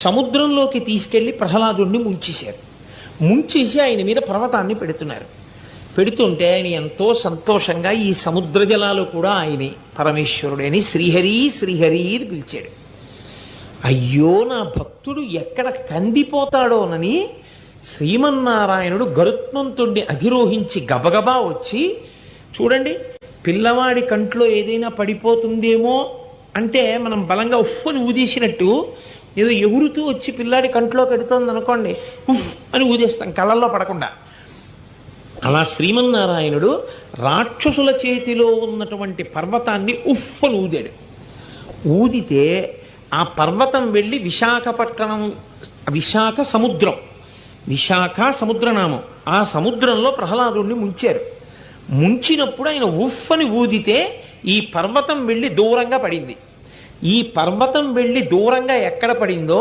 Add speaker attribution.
Speaker 1: సముద్రంలోకి తీసుకెళ్లి ప్రహ్లాదుడిని ముంచేశారు. ముంచేసి ఆయన మీద పర్వతాన్ని పెడుతున్నారు. పెడుతుంటే ఆయన ఎంతో సంతోషంగా ఈ సముద్ర జలాలు కూడా ఆయనే పరమేశ్వరుడు అని శ్రీహరి శ్రీహరి అని పిలిచాడు. అయ్యో నా భక్తుడు ఎక్కడ కందిపోతాడోనని శ్రీమన్నారాయణుడు గరుత్మంతుణ్ణి అధిరోహించి గబగబా వచ్చి, చూడండి పిల్లవాడి కంట్లో ఏదైనా పడిపోతుందేమో అంటే మనం బలంగా ఉఫ్ అని ఊదేసినట్టు ఏదో ఎగురుతూ వచ్చి పిల్లాడి కంట్లో పెడుతోంది అనుకోండి, ఉఫ్ అని ఊదేస్తాం కళ్ళల్లో పడకుండా. అలా శ్రీమన్నారాయణుడు రాక్షసుల చేతిలో ఉన్నటువంటి పర్వతాన్ని ఉఫ్ అని ఊదాడు. ఊదితే ఆ పర్వతం వెళ్ళి విశాఖపట్నం, విశాఖ సముద్రం, విశాఖ సముద్రనామం, ఆ సముద్రంలో ప్రహ్లాదుడిని ముంచారు. ముంచినప్పుడు ఆయన ఉఫ్ అని ఊదితే ఈ పర్వతం వెళ్ళి దూరంగా పడింది. ఈ పర్వతం వెళ్ళి దూరంగా ఎక్కడ పడిందో